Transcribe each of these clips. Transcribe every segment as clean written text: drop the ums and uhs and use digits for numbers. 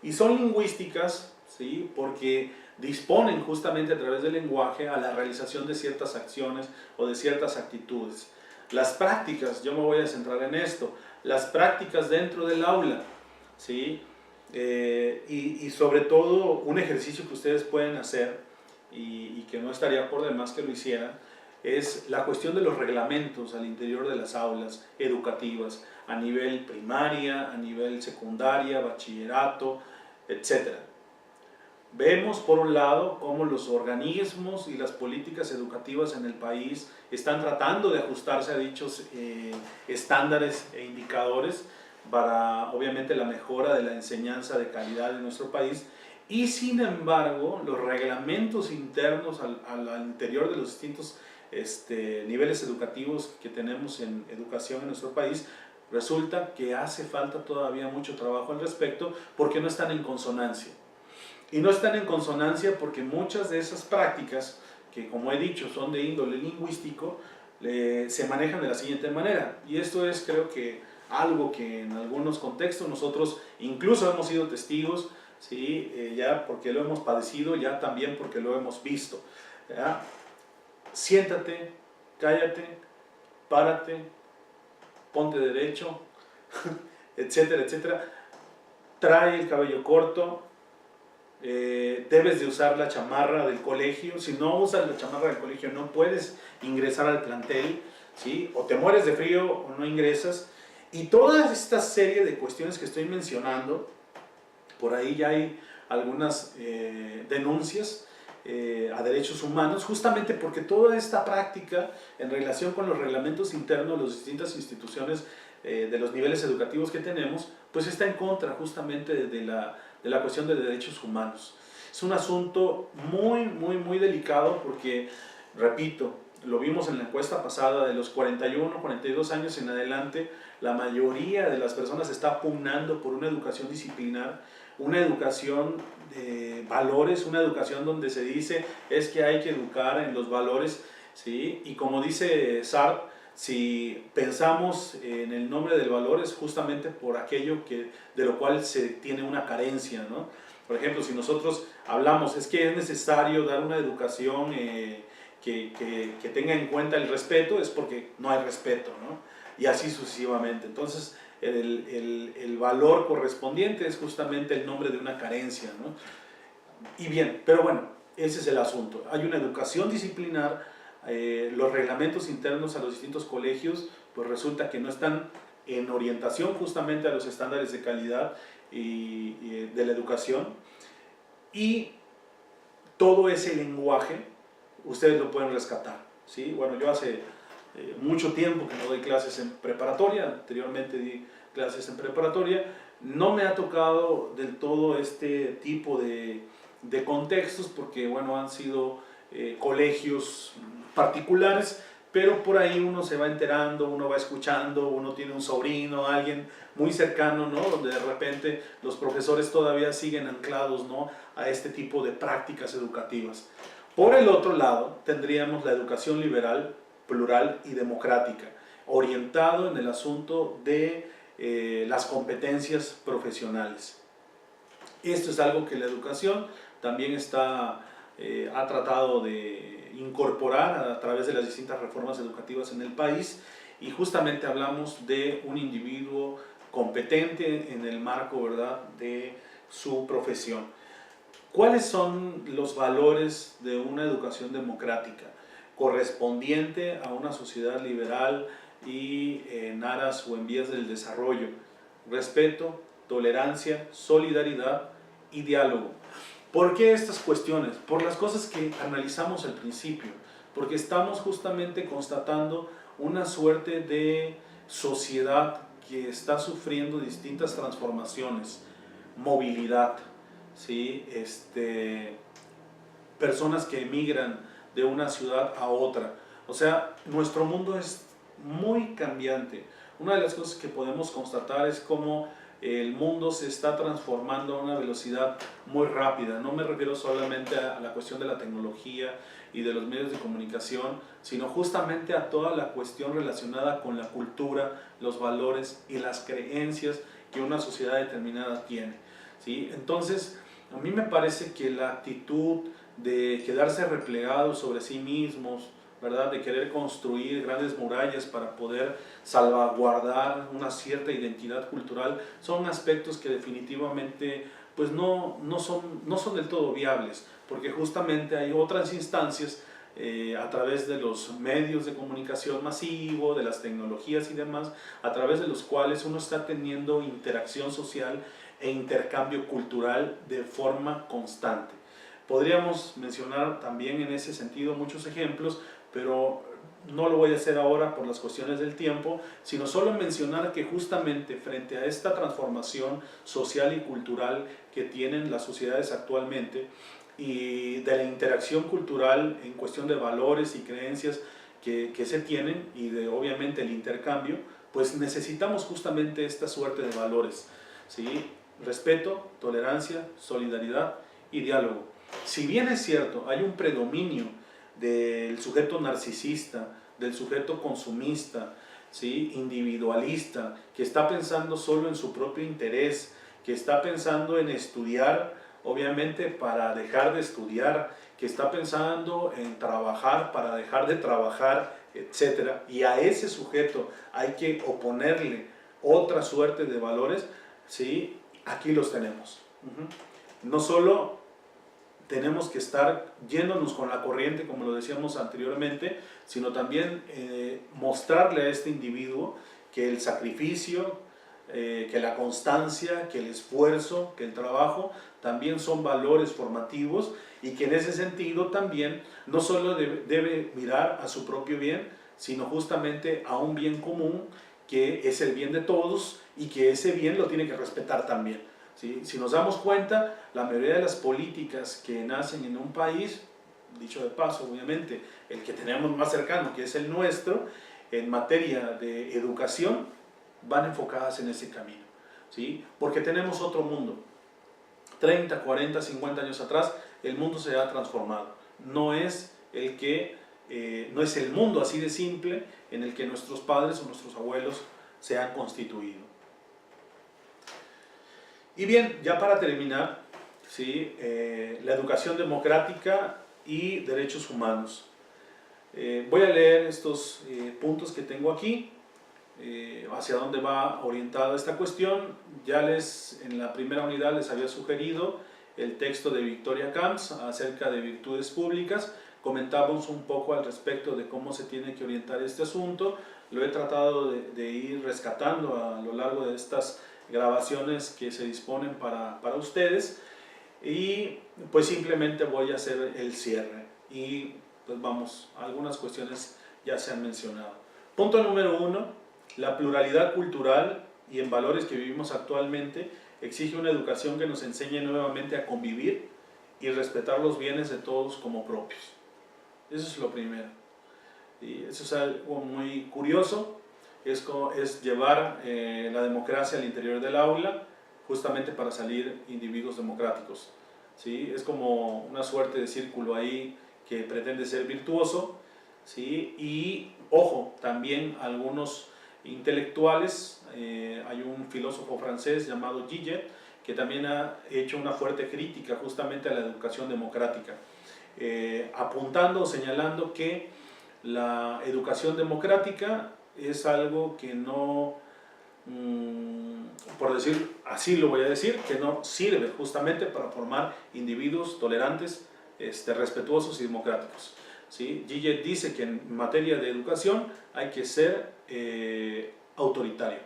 Y son lingüísticas, ¿sí? Porque disponen justamente a través del lenguaje a la realización de ciertas acciones o de ciertas actitudes. Las prácticas, yo me voy a centrar en esto, las prácticas dentro del aula, ¿sí? Y sobre todo un ejercicio que ustedes pueden hacer y que no estaría por demás que lo hicieran, es la cuestión de los reglamentos al interior de las aulas educativas, a nivel primaria, a nivel secundaria, bachillerato, etc. Vemos por un lado cómo los organismos y las políticas educativas en el país están tratando de ajustarse a dichos estándares e indicadores para obviamente la mejora de la enseñanza de calidad en nuestro país, y sin embargo los reglamentos internos al interior de los distintos niveles educativos que tenemos en educación en nuestro país, resulta que hace falta todavía mucho trabajo al respecto porque no están en consonancia. Y no están en consonancia porque muchas de esas prácticas, que como he dicho son de índole lingüístico, se manejan de la siguiente manera. Y esto es, creo que, algo que en algunos contextos nosotros incluso hemos sido testigos, ¿sí? Ya porque lo hemos padecido, ya también porque lo hemos visto, ¿ya? Siéntate, cállate, párate, ponte derecho, etcétera, etcétera. Trae el cabello corto. Debes de usar la chamarra del colegio. Si no usas la chamarra del colegio no puedes ingresar al plantel, ¿sí? O te mueres de frío o no ingresas. Y toda esta serie de cuestiones que estoy mencionando, por ahí ya hay algunas denuncias a derechos humanos, justamente porque toda esta práctica en relación con los reglamentos internos de las distintas instituciones de los niveles educativos que tenemos, pues está en contra justamente de la cuestión de derechos humanos. Es un asunto muy delicado porque, repito, lo vimos en la encuesta pasada, de los 41, 42 años en adelante, la mayoría de las personas está pugnando por una educación disciplinar, una educación de valores, una educación donde se dice es que hay que educar en los valores, ¿sí? Y como dice Sartre, si pensamos en el nombre del valor es justamente por aquello de lo cual se tiene una carencia, ¿no? Por ejemplo, si nosotros hablamos, es que es necesario dar una educación que tenga en cuenta el respeto, es porque no hay respeto, ¿no? Y así sucesivamente. Entonces, el valor correspondiente es justamente el nombre de una carencia, ¿no? Y bien, pero bueno, ese es el asunto. Hay una educación disciplinar. Los reglamentos internos a los distintos colegios pues resulta que no están en orientación justamente a los estándares de calidad de la educación, y todo ese lenguaje ustedes lo pueden rescatar, ¿sí? Bueno, yo hace mucho tiempo que no doy clases en preparatoria, anteriormente di clases en preparatoria, no me ha tocado del todo este tipo de contextos porque bueno, han sido colegios particulares, pero por ahí uno se va enterando, uno va escuchando, uno tiene un sobrino, alguien muy cercano, ¿no? Donde de repente los profesores todavía siguen anclados, ¿no?, a este tipo de prácticas educativas. Por el otro lado, tendríamos la educación liberal, plural y democrática, orientado en el asunto de las competencias profesionales. Esto es algo que la educación también ha tratado de incorporar a través de las distintas reformas educativas en el país, y justamente hablamos de un individuo competente en el marco, ¿verdad?, de su profesión. ¿Cuáles son los valores de una educación democrática correspondiente a una sociedad liberal y en aras o en vías del desarrollo? Respeto, tolerancia, solidaridad y diálogo. ¿Por qué estas cuestiones? Por las cosas que analizamos al principio, porque estamos justamente constatando una suerte de sociedad que está sufriendo distintas transformaciones, movilidad, ¿sí? Personas que emigran de una ciudad a otra. O sea, nuestro mundo es muy cambiante. Una de las cosas que podemos constatar es cómo el mundo se está transformando a una velocidad muy rápida. No me refiero solamente a la cuestión de la tecnología y de los medios de comunicación, sino justamente a toda la cuestión relacionada con la cultura, los valores y las creencias que una sociedad determinada tiene. ¿sí? Entonces, a mí me parece que la actitud de quedarse replegados sobre sí mismos, ¿verdad? De querer construir grandes murallas para poder salvaguardar una cierta identidad cultural, son aspectos que definitivamente pues no son del todo viables, porque justamente hay otras instancias a través de los medios de comunicación masivo, de las tecnologías y demás, a través de los cuales uno está teniendo interacción social e intercambio cultural de forma constante. Podríamos mencionar también en ese sentido muchos ejemplos, pero no lo voy a hacer ahora por las cuestiones del tiempo, sino solo mencionar que justamente frente a esta transformación social y cultural que tienen las sociedades actualmente y de la interacción cultural en cuestión de valores y creencias que se tienen y de obviamente el intercambio, pues necesitamos justamente esta suerte de valores, ¿sí? Respeto, tolerancia, solidaridad y diálogo. Si bien es cierto, hay un predominio del sujeto narcisista, del sujeto consumista, ¿sí? Individualista, que está pensando solo en su propio interés, que está pensando en estudiar, obviamente para dejar de estudiar, que está pensando en trabajar para dejar de trabajar, etc. Y a ese sujeto hay que oponerle otra suerte de valores, ¿sí? Aquí los tenemos. No solo tenemos que estar yéndonos con la corriente, como lo decíamos anteriormente, sino también mostrarle a este individuo que el sacrificio, que la constancia, que el esfuerzo, que el trabajo también son valores formativos y que en ese sentido también no solo debe mirar a su propio bien, sino justamente a un bien común que es el bien de todos y que ese bien lo tiene que respetar también. ¿Sí? Si nos damos cuenta, la mayoría de las políticas que nacen en un país, dicho de paso, obviamente, el que tenemos más cercano, que es el nuestro, en materia de educación, van enfocadas en ese camino, ¿sí? Porque tenemos otro mundo. 30, 40, 50 años atrás, el mundo se ha transformado. No es no es el mundo así de simple en el que nuestros padres o nuestros abuelos se han constituido. Y bien, ya para terminar, ¿sí? La educación democrática y derechos humanos. Voy a leer estos puntos que tengo aquí, hacia dónde va orientada esta cuestión. Ya en la primera unidad les había sugerido el texto de Victoria Camps acerca de virtudes públicas. Comentamos un poco al respecto de cómo se tiene que orientar este asunto. Lo he tratado de ir rescatando a lo largo de estas grabaciones que se disponen para ustedes, y pues simplemente voy a hacer el cierre y pues vamos, algunas cuestiones ya se han mencionado. Punto número 1, la pluralidad cultural y en valores que vivimos actualmente exige una educación que nos enseñe nuevamente a convivir y respetar los bienes de todos como propios. Eso es lo primero. Y eso es algo muy curioso, es llevar la democracia al interior del aula, justamente para salir individuos democráticos, ¿sí? Es como una suerte de círculo ahí que pretende ser virtuoso, ¿sí? Y ojo, también algunos intelectuales, hay un filósofo francés llamado Gillet, que también ha hecho una fuerte crítica justamente a la educación democrática, apuntando o señalando que la educación democrática es algo que no, por decir así lo voy a decir, que no sirve justamente para formar individuos tolerantes, respetuosos y democráticos, ¿sí? Gillet dice que en materia de educación hay que ser autoritario,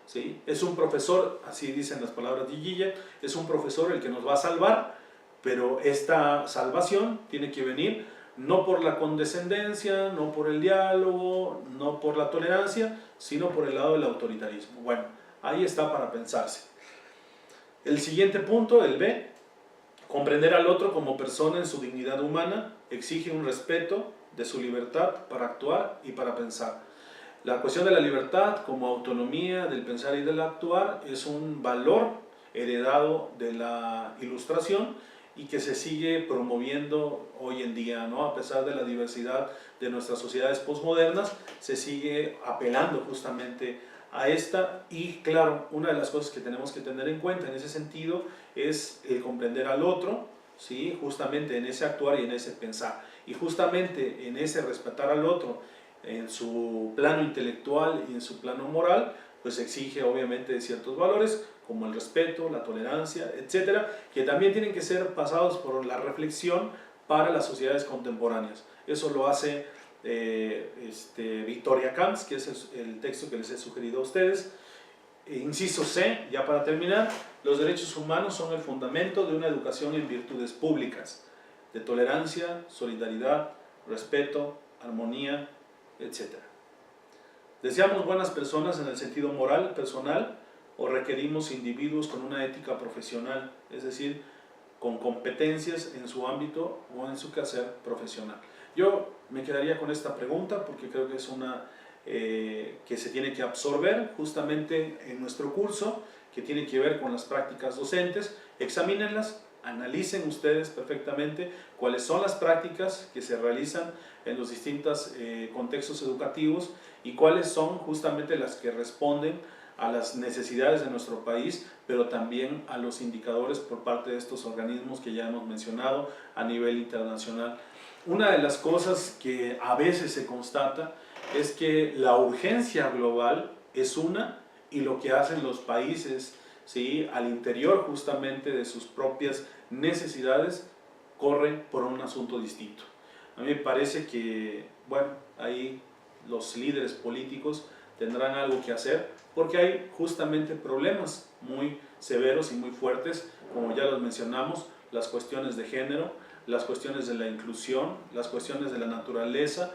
¿sí? Es un profesor, así dicen las palabras de Gillet, es un profesor el que nos va a salvar, pero esta salvación tiene que venir no por la condescendencia, no por el diálogo, no por la tolerancia, sino por el lado del autoritarismo. Bueno, ahí está para pensarse. El siguiente punto, el B, comprender al otro como persona en su dignidad humana exige un respeto de su libertad para actuar y para pensar. La cuestión de la libertad como autonomía del pensar y del actuar es un valor heredado de la Ilustración y que se sigue promoviendo hoy en día, ¿no? A pesar de la diversidad de nuestras sociedades postmodernas, se sigue apelando justamente a esta. Y claro, una de las cosas que tenemos que tener en cuenta en ese sentido es el comprender al otro, ¿sí? Justamente en ese actuar y en ese pensar, y justamente en ese respetar al otro en su plano intelectual y en su plano moral, pues exige obviamente ciertos valores como el respeto, la tolerancia, etcétera, que también tienen que ser pasados por la reflexión para las sociedades contemporáneas. Eso lo hace Victoria Camps, que es el texto que les he sugerido a ustedes. Inciso C, ya para terminar: los derechos humanos son el fundamento de una educación en virtudes públicas, de tolerancia, solidaridad, respeto, armonía, etc. ¿Deseamos buenas personas en el sentido moral, personal, o requerimos individuos con una ética profesional, es decir, con competencias en su ámbito o en su quehacer profesional? Yo me quedaría con esta pregunta porque creo que es una que se tiene que absorber justamente en nuestro curso, que tiene que ver con las prácticas docentes. Examínenlas, analicen ustedes perfectamente cuáles son las prácticas que se realizan en los distintos contextos educativos y cuáles son justamente las que responden a las necesidades de nuestro país, pero también a los indicadores por parte de estos organismos que ya hemos mencionado a nivel internacional. Una de las cosas que a veces se constata es que la urgencia global es una, y lo que hacen los países, ¿sí?, al interior justamente de sus propias necesidades, corren por un asunto distinto. A mí me parece que, bueno, ahí los líderes políticos tendrán algo que hacer, porque hay justamente problemas muy severos y muy fuertes, como ya los mencionamos: las cuestiones de género, las cuestiones de la inclusión, las cuestiones de la naturaleza,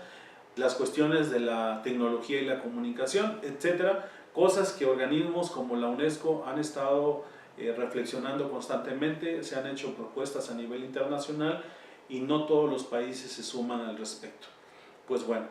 las cuestiones de la tecnología y la comunicación, etcétera, cosas que organismos como la UNESCO han estado reflexionando constantemente. Se han hecho propuestas a nivel internacional y no todos los países se suman al respecto. Pues bueno,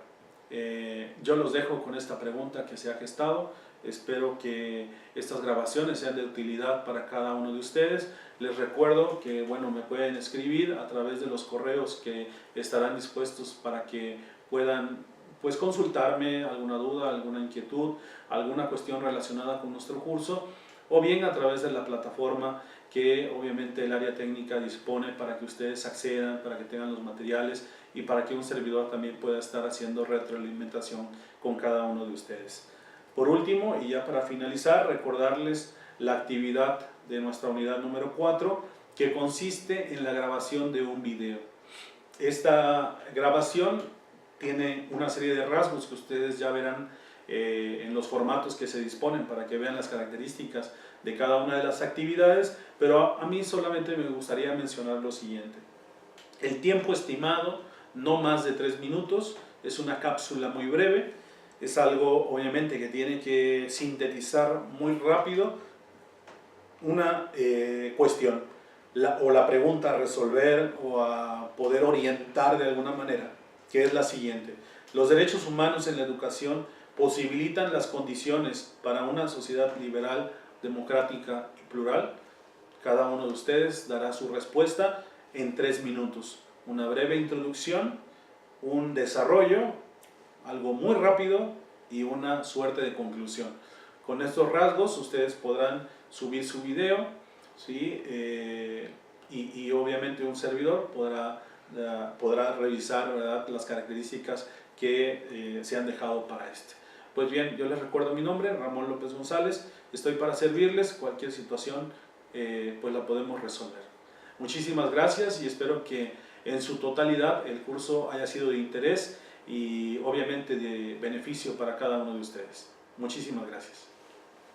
yo los dejo con esta pregunta que se ha gestado. Espero que estas grabaciones sean de utilidad para cada uno de ustedes. Les recuerdo que, bueno, me pueden escribir a través de los correos que estarán dispuestos para que puedan, pues, consultarme alguna duda, alguna inquietud, alguna cuestión relacionada con nuestro curso, o bien a través de la plataforma que obviamente el área técnica dispone para que ustedes accedan, para que tengan los materiales y para que un servidor también pueda estar haciendo retroalimentación con cada uno de ustedes. Por último, y ya para finalizar, recordarles la actividad de nuestra unidad número 4, que consiste en la grabación de un video. Esta grabación tiene una serie de rasgos que ustedes ya verán en los formatos que se disponen para que vean las características de cada una de las actividades, pero a mí solamente me gustaría mencionar lo siguiente. El tiempo estimado, no más de 3 minutos, es una cápsula muy breve. Es algo obviamente que tiene que sintetizar muy rápido una cuestión, o la pregunta a resolver o a poder orientar de alguna manera, que es la siguiente: los derechos humanos en la educación posibilitan las condiciones para una sociedad liberal, democrática y plural. Cada uno de ustedes dará su respuesta en 3 minutos. Una breve introducción, un desarrollo, algo muy rápido y una suerte de conclusión. Con estos rasgos ustedes podrán subir su video, ¿sí? Y obviamente un servidor podrá revisar, ¿verdad?, las características que se han dejado para este. Pues bien, yo les recuerdo mi nombre, Ramón López González. Estoy para servirles. Cualquier situación pues la podemos resolver. Muchísimas gracias y espero que en su totalidad el curso haya sido de interés y obviamente de beneficio para cada uno de ustedes. Muchísimas gracias.